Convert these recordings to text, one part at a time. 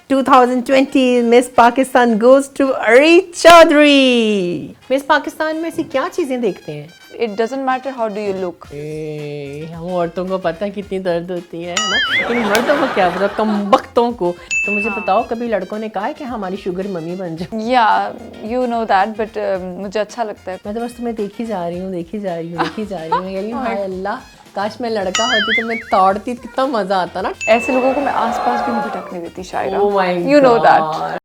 2020 Miss Pakistan goes to Areej Chaudhry. Miss Pakistan में से क्या चीजें देखते हैं? It doesn't matter how do you look. हम औरतों को पता है कितनी दर्द होती है ना, इन मर्दों को क्या पता, कमबख्तों को। तो मुझे बताओ, कभी लड़कों ने कहा है कि हमारी शुगर मम्मी बन जाओ? Yeah, you know that, but मुझे अच्छा लगता है। मैं तो बस तुम्हें देखी जा रही हूँ हाय अल्लाह, काश मैं लड़का होती तो मैं तोड़ती, कितना मजा आता ना। ऐसे लोगों को मैं आसपास भी नहीं भटकने देती शायरा। Oh my You know that. God.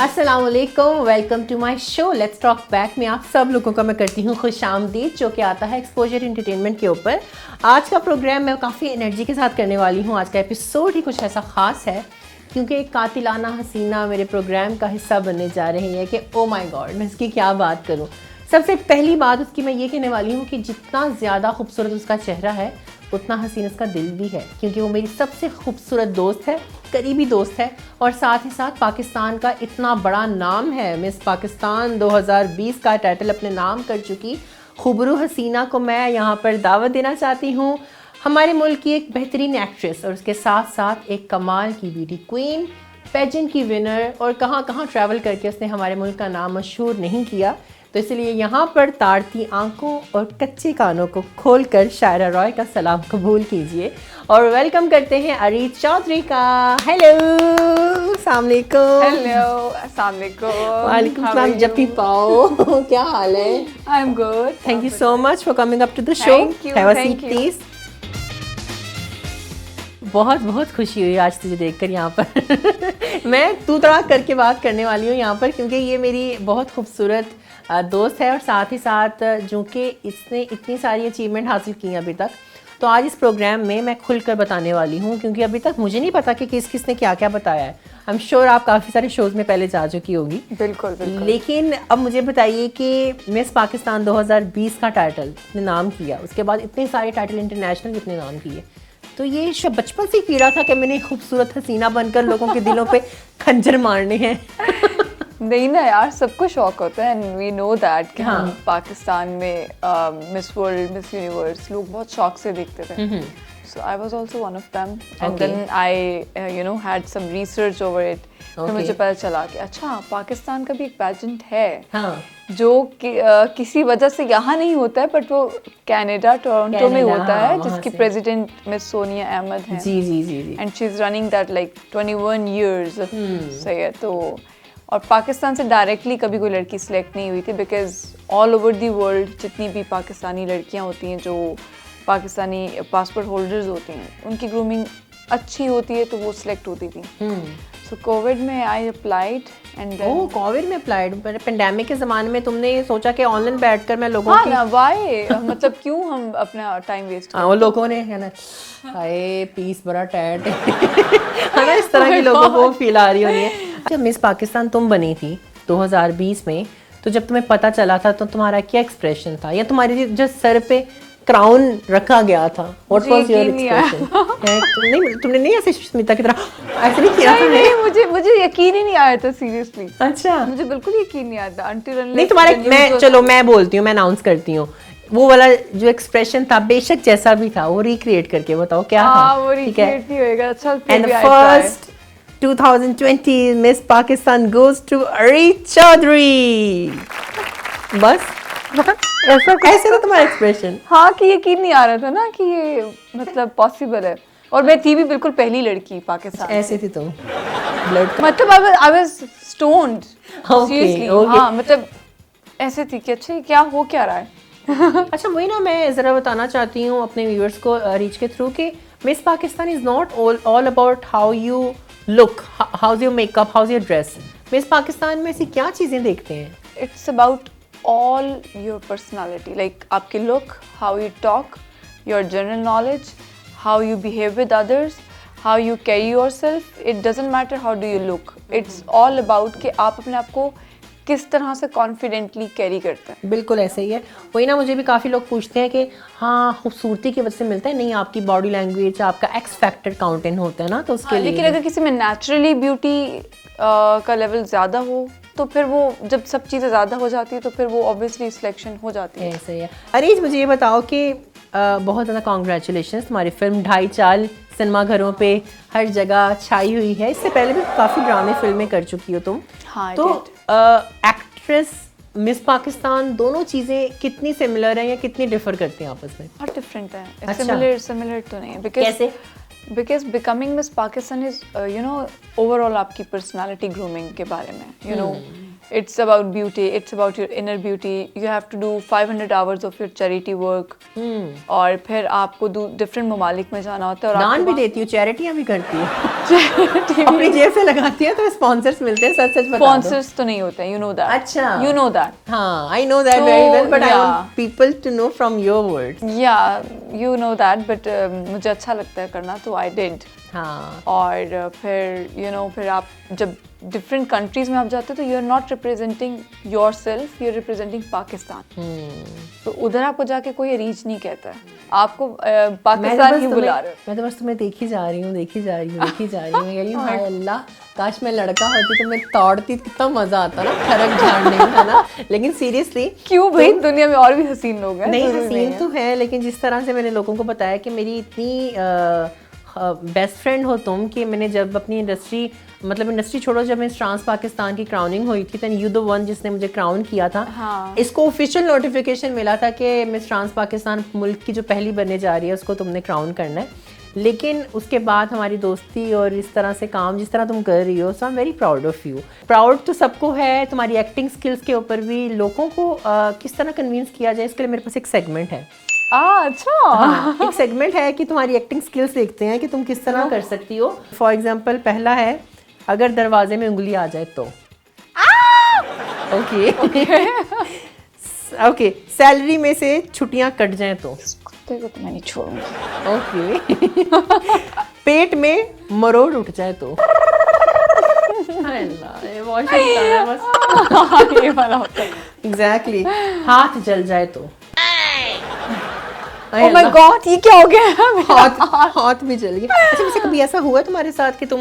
अस्सलामुअलैकुम, welcome to my show let's talk back में आप सब लोगों का मैं करती हूँ खुशामदीद, जो कि आता है एक्सपोजर एंटरटेनमेंट के ऊपर। आज का प्रोग्राम मैं काफ़ी एनर्जी के साथ करने वाली हूँ। आज का एपिसोड ही कुछ ऐसा ख़ास है क्योंकि एक कातिलाना हसीना मेरे प्रोग्राम का हिस्सा बनने जा रही है कि ओ माय गॉड, मैं इसकी क्या बात करूँ। सबसे पहली बात उसकी मैं ये कहने वाली हूँ कि जितना ज़्यादा खूबसूरत उसका चेहरा है उतना हसीन उसका दिल भी है, क्योंकि वो मेरी सबसे खूबसूरत दोस्त है, करीबी दोस्त है, और साथ ही साथ पाकिस्तान का इतना बड़ा नाम है। मिस पाकिस्तान 2020 का टाइटल अपने नाम कर चुकी खुबरू हसीना को मैं यहाँ पर दावत देना चाहती हूँ। हमारे मुल्क की एक बेहतरीन एक्ट्रेस और उसके साथ साथ एक कमाल की ब्यूटी क्वीन, पेजेंट की विनर, और कहाँ कहाँ ट्रैवल करके उसने हमारे मुल्क का नाम मशहूर नहीं किया। तो इसलिए यहाँ पर ताड़ती आंखों और कच्चे कानों को खोलकर शायरा रॉय का सलाम कबूल कीजिए और वेलकम करते हैं अरीज चौधरी का। हेलो, अस्सलाम वालेकुम। हेलो, अस्सलाम वालेकुम। वालेकुम सलाम जप्पी पाओ। क्या हाल है? I am good. Thank you so much for coming up to the show. Have a seat please. बहुत बहुत खुशी हुई आज तुझे देखकर यहाँ पर। मैं तू तड़ाक करके बात करने वाली हूँ यहाँ पर, क्योंकि ये मेरी बहुत खूबसूरत दोस्त है और साथ ही साथ जो कि इसने इतनी सारी अचीवमेंट हासिल की हैं अभी तक। तो आज इस प्रोग्राम में मैं खुलकर बताने वाली हूँ, क्योंकि अभी तक मुझे नहीं पता कि किसने क्या क्या बताया है। आई एम श्योर आप काफ़ी सारे शोज़ में पहले जा चुकी होगी। बिल्कुल बिल्कुल। लेकिन अब मुझे बताइए कि मिस पाकिस्तान 2020 का टाइटल ने नाम किया, उसके बाद इतने सारे टाइटल इंटरनेशनल कितने नाम किए, तो ये बचपन से कीड़ा था कि मैंने खूबसूरत हसीना बनकर लोगों के दिलों पे खंजर मारने हैं। नहीं ना यार, सबको शौक होता है एंड वी नो दैट कि हम पाकिस्तान में मिस वर्ल्ड, मिस यूनिवर्स लोग बहुत शौक से देखते थे। So I was also one of them, and then I had some research over it. फिर मुझे पता चला कि अच्छा पाकिस्तान का भी एक पेजेंट है जो किसी वजह से यहाँ नहीं होता है, बट वो कनाडा टोरंटो में होता है, जिसकी प्रेसिडेंट मिस सोनिया अहमद है। जी जी जी जी। And she is running that like 21 years। सही है। तो और पाकिस्तान से डायरेक्टली कभी कोई लड़की सिलेक्ट नहीं हुई थी, because all over the world जितनी भी पाकिस्तानी लड़कियाँ होती हैं जो पाकिस्तानी पासपोर्ट होल्डर्स होती हैं, उनकी ग्रूमिंग अच्छी होती है तो वो सिलेक्ट होती थी। सो कोविड में आई अप्लाइड एंड कोविड में अप्लाइड। पेंडेमिक के ज़माने में तुमने सोचा कि ऑनलाइन बैठकर मैं लोगों की वाई मतलब क्यों हम अपना टाइम वेस्ट वो लोगों ने है ना, हाय पीस बड़ा टैट है ना, इस तरह की लोगों को फील आ रही होनी है। जब मिस पाकिस्तान तुम बनी थी 2020 में, तो जब तुम्हें पता चला था तो तुम्हारा क्या एक्सप्रेशन था, या तुम्हारे जो सर पे क्राउन रखा गया था, व्हाट वाज योर एक्सप्रेशन? नहीं, तुमने नहीं ऐसे स्मिता की तरह ऐसे नहीं किया था? नहीं, मुझे यकीन ही नहीं आया था सीरियसली। अच्छा, मुझे बिल्कुल यकीन नहीं आया था अंटिल नहीं तुम्हारे मैं बोलती हूँ, मैं अनाउंस करती हूँ, वो वाला जो एक्सप्रेशन था बेशक जैसा भी था वो रिक्रिएट करके बताओ क्या था। वो रिक्रिएट नहीं होएगा। अच्छा, and first 2020 Miss Pakistan goes to Areej Chaudhry. बस ऐसे ना तुम्हारा एक्सप्रेशन? हाँ, कि यकीन नहीं आ रहा था ना कि ये मतलब पॉसिबल है, और मैं थी भी बिल्कुल पहली लड़की पाकिस्तान। ऐसे थी तुम ब्लड मतलब आई वाज स्टोन्ड सीरियसली। हाँ मतलब ऐसे थी कि अच्छा क्या हो क्या रहा है। अच्छा वही ना, मैं ज़रा बताना चाहती हूँ अपने व्यूअर्स को रीच के थ्रू कि Miss Pakistan is not all about how you look, how's your makeup, how's your dress. Miss Pakistan में ऐसी क्या चीज़ें देखते हैं? It's about all your personality, like आपके look, how you talk, your general knowledge, how you behave with others, how you carry yourself. It doesn't matter how do you look. It's all about कि आप अपने आप को किस तरह से confidently carry करते हैं। बिल्कुल ऐसे ही है। वही ना, मुझे भी काफ़ी लोग पूछते हैं कि हाँ खूबसूरती की वजह से मिलता है, नहीं आपकी बॉडी लैंग्वेज, आपका एक्स फैक्टर काउंटेंट होता है ना, तो उसके लिए। लेकिन अगर किसी में नेचुरली ब्यूटी का लेवल ज़्यादा हो तो फिर वो जब सब चीज़ें ज़्यादा हो जाती है तो फिर वो ऑब्वियसली सिलेक्शन हो जाती है। ऐसे ही है। अरीज, मुझे ये बताओ कि बहुत ज़्यादा कॉन्ग्रेचुलेशन, तुम्हारी फिल्म 2.5 चाल सिनेमा घरों पे हर जगह छाई हुई है। इससे पहले भी काफ़ी ड्रामे फिल्में कर चुकी हो तुम। हाँ, तो एक्ट्रेस, मिस पाकिस्तान, दोनों चीज़ें कितनी सिमिलर हैं या कितनी डिफर करती हैं आपस में? बहुत डिफरेंट है। अच्छा। सिमिलर तो नहीं है कैसे? Because becoming miss Pakistan is you know overall आपकी पर्सनालिटी ग्रूमिंग के बारे में, you know it's about beauty, it's about your inner beauty. You have to do 500 hours of your charity work. और फिर आपको डिफरेंट ममालिक में जाना होता है। और दान भी देती हूँ, चैरिटियाँ भी करती है, अपनी जेब से लगाती है, तो स्पॉन्सर्स मिलते हैं। सच सच बता दो। स्पॉन्सर्स तो नहीं होते हैं, you know that. अच्छा, you know that. हाँ, I know that very well, but I want people to know from your words. Yeah, you know that, but मुझे अच्छा लगता है करना, तो I did. हाँ। और फिर you know, फिर आप जब डिफरेंट कंट्रीज में आप जाते हो तो you are not representing yourself, you are representing Pakistan. तो उधर आपको जाके कोई रीच नहीं कहता है, आपको पाकिस्तान ही बुला रहे हो। मैं तो बस तुम्हें देखी जा रही हूँ, देखी जा रही हूँ, देखी जा रही हूँ। मैं कह रही हूँ हाय अल्लाह, काश मैं लड़का होती तो मैं तोड़ती, कितना मजा आता ना खरक झाड़ने में, है ना। लेकिन सीरियसली क्यों भाई, दुनिया में और भी हसीन लोग हैं। नहीं, हसीन तो है, लेकिन जिस तरह से मैंने लोगों को बताया कि मेरी इतनी बेस्ट फ्रेंड हो तुम, कि मैंने जब अपनी इंडस्ट्री, मतलब इंडस्ट्री छोड़ो, जब मिस ट्रांस पाकिस्तान की क्राउनिंग हुई थी, दैन यू द वन जिसने मुझे क्राउन किया था। हाँ। इसको ऑफिशियल नोटिफिकेशन मिला था कि मिस ट्रांस पाकिस्तान मुल्क की जो पहली बनने जा रही है उसको तुमने क्राउन करना है। लेकिन उसके बाद हमारी दोस्ती और इस तरह से काम जिस तरह तुम कर रही हो, so I am very proud of you. Proud तो सबको है, तुम्हारी एक्टिंग स्किल्स के ऊपर भी। लोगों को किस तरह कन्विंस किया जाए, इसके लिए मेरे पास एक सेगमेंट है। अच्छा। हाँ, एक सेगमेंट है कि तुम्हारी एक्टिंग स्किल्स देखते हैं कि तुम किस तरह कर सकती हो। फॉर एग्जांपल, पहला है, अगर दरवाजे में उंगली आ जाए तो। ओके ओके, सैलरी में से छुट्टियां कट जाएं तो। कुत्ते को तो मैं नहीं छोड़ूंगी। ओके पेट में मरोड़ उठ जाए तो। ये वाला होता है। एग्जैक्टली। हाथ जल जाए तो। Oh my God, ये क्या हो गया? हाथ भी जल गया। अच्छा, वैसे कभी ऐसा हुआ तुम्हारे साथ कि तुम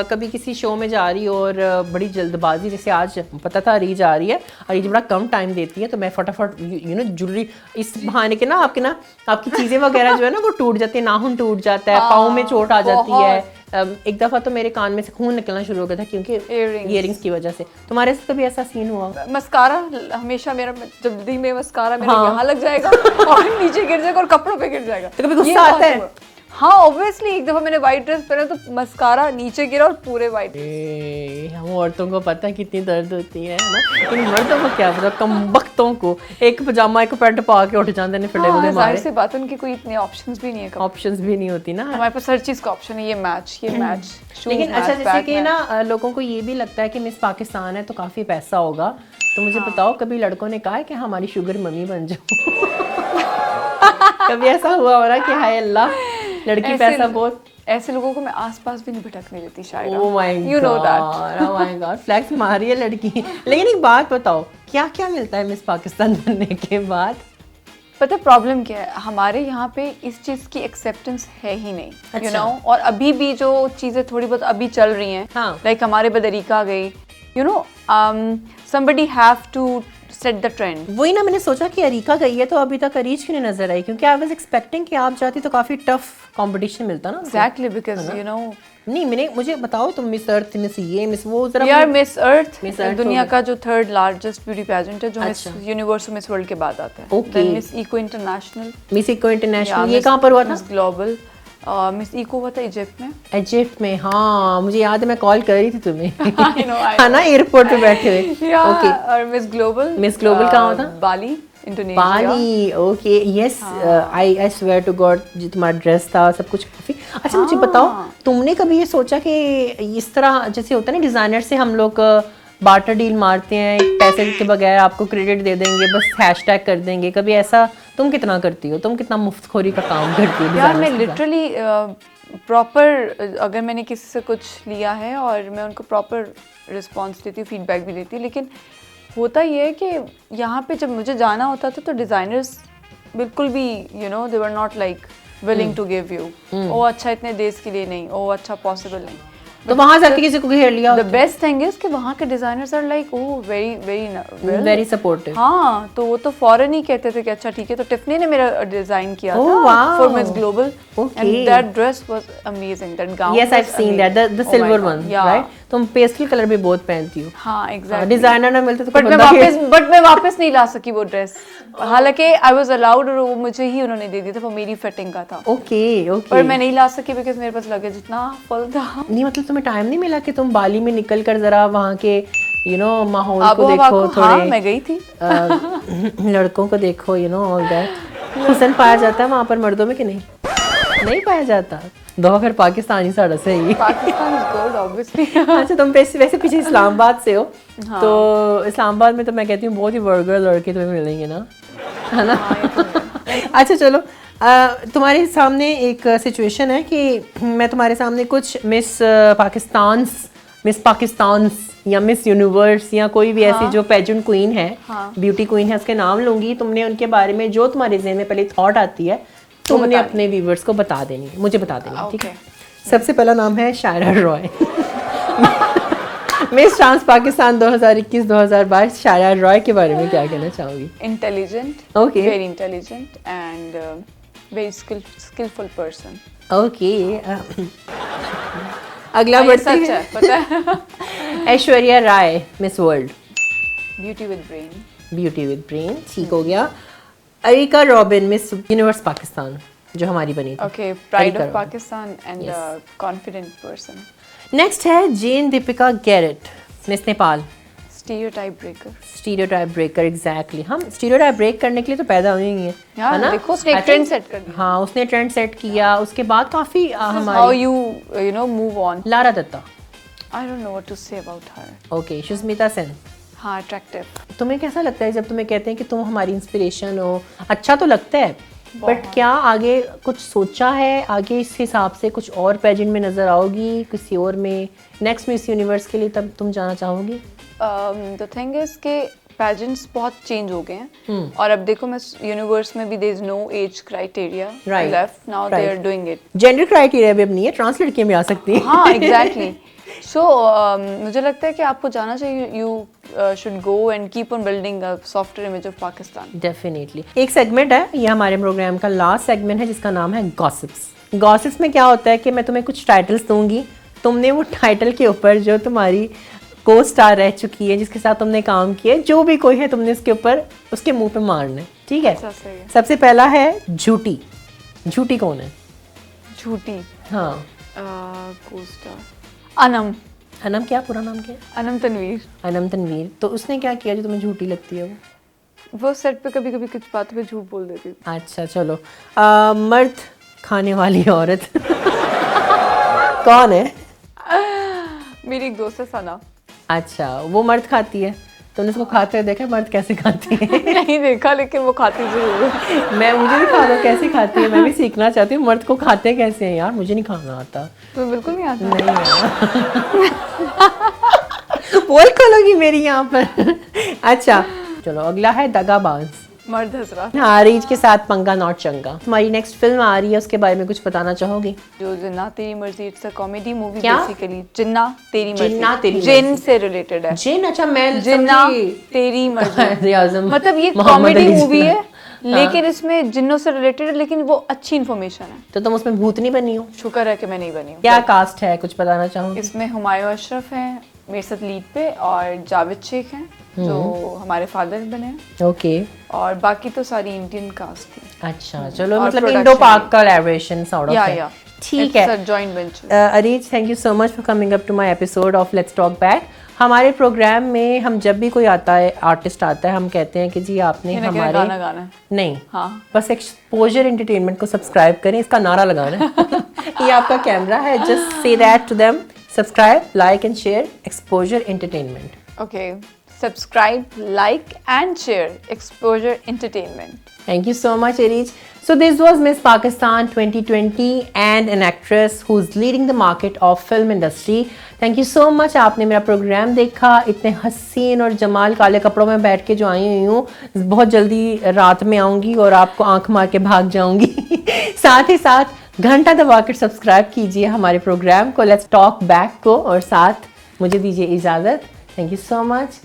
कभी किसी शो में जा रही हो और बड़ी जल्दबाजी, जैसे आज पता था रीज आ रही है और ये बड़ा कम टाइम देती है, तो मैं फटाफट यू नो ज्वेलरी, इस बहाने के ना आपकी चीज़ें वगैरह जो है ना वो टूट जाती है, नाखून टूट जाता है, पाँव में चोट आ जाती है। एक दफ़ा तो मेरे कान में से खून निकलना शुरू हो गया था क्योंकि इयररिंग्स की वजह से। तुम्हारे साथ कभी ऐसा सीन हुआ? मस्कारा हमेशा मेरा, जल्दी में मस्कारा मेरे यहाँ लग जाएगा और नीचे गिर जाएगा और कपड़ों पे गिर जाएगा। तो कभी गुस्सा आता है? हाँ ऑब्वियसली, एक दफा मैंने व्हाइट ड्रेस पहना तो मस्कारा नीचे गिरा और पूरे व्हाइट। हम औरतों को पता है कितनी दर्द होती है ना, इन मर्दों को क्या पता, कमबख्तों को एक पजामा एक पैंट पा के उठ जाते हैं फिटे हुए। जाहिर सी बात, उनकी कोई इतने ऑप्शंस भी नहीं है। ऑप्शंस भी नहीं होती ना, हमारे पास हर चीज का ऑप्शन है, ये मैच लेकिन अच्छा, जैसे कि ना लोगों को ये भी लगता है कि मिस पाकिस्तान है तो काफी पैसा होगा, तो मुझे बताओ कभी लड़कों ने कहा है कि हमारी शुगर मम्मी बन जाओ? कभी ऐसा हुआ हो रहा कि हाय अल्लाह लड़की पैसा बहुत? ऐसे लोगों को मैं आसपास भी नहीं भटकने देती शायद। Oh my God, you know that, oh my God, flex मारी है लड़की। लेकिन एक बात बताओ, क्या क्या मिलता है मिस पाकिस्तान बनने के बाद? पता है प्रॉब्लम क्या है, हमारे यहाँ पे इस चीज़ की एक्सेप्टेंस है ही नहीं, यू नो। और अभी भी जो चीज़ें थोड़ी बहुत अभी चल रही हैं, लाइक हमारे बदरीका गई, you know, somebody have to set the trend। वही ना, मैंने सोचा कि अरीका गई है तो अभी तक अरीज क्यों नहीं नजर आई, क्योंकि आई वाज एक्सपेक्टिंग कि आप जाती तो काफी टफ कंपटीशन मिलता ना। एग्जैक्टली, बिकॉज़ यू नो, नहीं मुझे बताओ, तुम मिस अर्थ, मिस ये, मिस वो, जरा यार मिस अर्थ दुनिया का जो थर्ड लार्जेस्ट ब्यूटी पेजेंट है, जो मिस यूनिवर्स और मिस वर्ल्ड के बाद आता है। Okay, Miss Eco International, Miss Eco International, ये कहाँ पर हुआ था? मिस ग्लोबल, मिस इको हुआ था इजिप्ट में। इजिप्ट में, हाँ मुझे याद है, मैं कॉल कर रही थी तुम्हें हाँ ना, एयरपोर्ट पे बैठे हुए। ओके, और मिस ग्लोबल कहाँ हुआ था? Bali, Indonesia. Bali, okay, yes, I swear to God, जो तुम्हारा ड्रेस था सब कुछ काफी अच्छा। मुझे बताओ, तुमने कभी ये सोचा कि इस तरह जैसे होता है ना डिजाइनर से हम लोग बार्टर डील मारते हैं, पैसे के बगैर आपको क्रेडिट दे देंगे, बस हैशटैग कर देंगे, कभी ऐसा तुम कितना करती हो? तुम कितना मुफ्तखोरी का काम करती हो? यार मैं लिटरली प्रॉपर, अगर मैंने किसी से कुछ लिया है और मैं उनको प्रॉपर रिस्पॉन्स देती हूँ, फीडबैक भी देती हूँ, लेकिन होता ये है कि यहाँ पे जब मुझे जाना होता था तो डिज़ाइनर्स बिल्कुल भी they were not like willing to give you, ओ अच्छा इतने डेज के लिए नहीं, ओ अच्छा पॉसिबल नहीं। तो वहां जाके किसी को घेर लिया? द बेस्ट थिंग इज कि वहाँ के designers are like very very very supportive. हाँ, तो वो तो फॉरन ही कहते थे कि अच्छा ठीक है। तो टिफनी ने मेरा डिजाइन किया था for miss global, and that dress was amazing, that gown. Yes, I have seen that, the silver one, right? तुम पेस्टल कलर भी बहुत पहनती हो। हाँ, एग्जैक्टली। डिजाइनर ना मिलते तो बट मैं वापस नहीं ला सकी वो ड्रेस, हालांकि आई वाज अलाउड, और वो मुझे ही उन्होंने दे दिया था, वो मेरी फिटिंग का था। Okay okay. पर मैं नहीं ला सकी बिकॉज़ मेरे पास लगेज इतना फुल था। नहीं मतलब तुम्हें टाइम नहीं मिला कि तुम बाली में निकल कर जरा वहाँ के माहौल को देखो, थोड़े? हाँ, मैं गई थी। लड़कों को देखो, ऑल दैट। हुस्न पाया जाता है वहाँ पर मर्दों में कि नहीं? नहीं पाया जाता। दो फिर पाकिस्तानी साड़ा से ही। Pakistan is good obviously. अच्छा, तुम वैसे पीछे इस्लामाबाद से हो। हाँ। तो इस्लामाबाद में तो मैं कहती हूँ बहुत ही वर्गर लड़के तुम्हें मिलेंगे ना, है ना? अच्छा चलो, तुम्हारे सामने एक सिचुएशन है कि मैं तुम्हारे सामने कुछ मिस पाकिस्तान या मिस यूनिवर्स या कोई भी ऐसी जो पेजेंट क्वीन है, ब्यूटी क्वीन है, उसके नाम लूंगी। तुमने उनके बारे में जो तुम्हारे ज़हन में पहले थॉट आती है तुमने अपने व्यूवर्स को बता देनी, मुझे बता देनी, ठीक है? सबसे पहला नाम है शायरा रॉय। मिस ट्रांस पाकिस्तान 2021-2022 शायरा रॉय के बारे में क्या कहना चाहोगी? Intelligent, okay, very intelligent and very skilful person. Okay, अगला बढ़ते हैं। पता है। Aishwarya Rai, miss world. Beauty with brain. Beauty with brain, ठीक हो गया। Erica Robin, miss universe Pakistan, जो हमारी बनी थी। Okay, pride of Pakistan and confident person. Next है Jane Dipika Garrett, miss Nepal. Stereotype breaker. Stereotype breaker, exactly. हम स्टीरियोटाइप ब्रेक करने के लिए तो पैदा हुए ही हैं, है ना? देखो, उसने ट्रेंड सेट कर दिया। हाँ, उसने ट्रेंड सेट किया। उसके बाद काफी हमारी how you move on. Lara Dutta. I don't know what to say about her. Okay, Sushmita Sen. हाँ, अट्रैक्टिव। तुम्हें कैसा लगता है जब तुम्हें कहते हैं कि तुम हमारी इंस्पिरेशन हो? अच्छा तो लगता है, बट क्या आगे कुछ सोचा है? आगे इस हिसाब से कुछ और पेजेंट में नजर आओगी, किसी और में? नेक्स्ट मिस यूनिवर्स के लिए तब तुम जाना चाहोगी? द थिंग इज के पेजेंट्स बहुत चेंज हो गए हैं, और अब देखो मिस यूनिवर्स में भी there is no age criteria left, now they are doing it. Gender criteria भी अब नहीं है, ट्रांस लड़कियां भी आ सकती हैं। हाँ, एग्जैक्टली। सो मुझे लगता है कि आपको जाना चाहिए। You should go and keep on building a software image of Pakistan. Definitely. एक सेगमेंट है, ये हमारे प्रोग्राम का लास्ट सेगमेंट है, जिसका नाम है गॉसिप्स। गॉसिप्स में क्या होता है कि मैं तुम्हें कुछ टाइटल्स दूंगी, तुमने वो टाइटल के ऊपर जो तुम्हारी को स्टार रह चुकी है, जिसके साथ तुमने काम किया, जो भी कोई है, तुमने उसके ऊपर उसके मुंह पे मारना है, ठीक है? सबसे पहला है झूठी। झूठी कौन है? झूठी, हाँ, को स्टार अनम। अनम क्या पूरा नाम क्या है? अनम तनवीर। अनम तनवीर। तो उसने क्या किया जो तुम्हें झूठी लगती है? वो सेट पे कभी कभी कुछ बातों पे झूठ बोल देती थी। अच्छा चलो, मर्द खाने वाली औरत। कौन है? मेरी एक दोस्त है सना। अच्छा, वो मर्द खाती है? तुमने उसको खाते हुए देखा मर्द कैसे खाती है? नहीं देखा, लेकिन वो खाती जरूर है। मुझे भी खा दो कैसे खाती है, मैं भी सीखना चाहती हूँ मर्द को खाते कैसे हैं यार, मुझे नहीं खाना आता। तो बिल्कुल नहीं आता? नहीं बोल खोलोगी मेरी यहाँ पर। अच्छा चलो, अगला है दगाबाज। मर्द हजरा। हाँ, रीच के साथ पंगा नॉट चंगा। तुम्हारी नेक्स्ट फिल्म आ रही है, उसके बारे में कुछ बताना चाहोगी? जो जिन्ना तेरी मर्जी, इट्स अ कॉमेडी मूवी क्या? बेसिकली। जिन्ना तेरी मर्जी। जिन्ना तेरी जिन से रिलेटेड है। जिन? अच्छा, मैं जिन्ना तेरी मर्जी मतलब ये कॉमेडी मूवी है, लेकिन इसमें जिन्नों से रिलेटेड है, लेकिन वो अच्छी इन्फॉर्मेशन है। तो तुम उसमें भूत नहीं बनी हो? शुक्र है कि मैं नहीं बनी हूँ। क्या कास्ट है, कुछ बताना चाहोगी? इसमें हुमायूं अशरफ है मेरे साथ लीड पे, और जावेद शेख हैं जो हमारे फादर बने हैं। ओके। और बाकी तो सारी इंडियन कास्ट थी। अच्छा चलो, मतलब इंडो पाक कोलैबोरेशन सॉर्ट ऑफ है। ठीक है, joint venture. Areej, thank you so much for coming up to my episode of let's talk back. हमारे प्रोग्राम में हम जब भी कोई आता है, आर्टिस्ट आता है, हम कहते हैं कि जी आपने हमारे गाना है। नहीं, हाँ, बस एक्सपोजर एंटरटेनमेंट को सब्सक्राइब करें, इसका नारा लगाना है। ये आपका कैमरा है, just say that to them, subscribe, like and share exposure entertainment. Okay, subscribe, like and share Exposure Entertainment. Thank you so much, Areej. So this was Miss Pakistan 2020 and an actress who's leading the market of film industry. Thank you so much, आपने मेरा programme देखा। इतने हसीन और जमाल काले कपड़ों में बैठ के जो आई हुई हूँ, बहुत जल्दी रात में आऊँगी और आपको आंख मार के भाग जाऊँगी। साथ ही साथ घंटा दबाकर सब्सक्राइब कीजिए हमारे प्रोग्राम को, लेट्स टॉक बैक को, और साथ मुझे दीजिए इजाज़त। Thank you so much,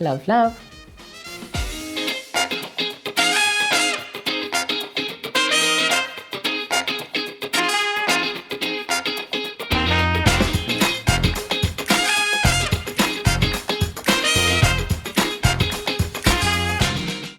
love love.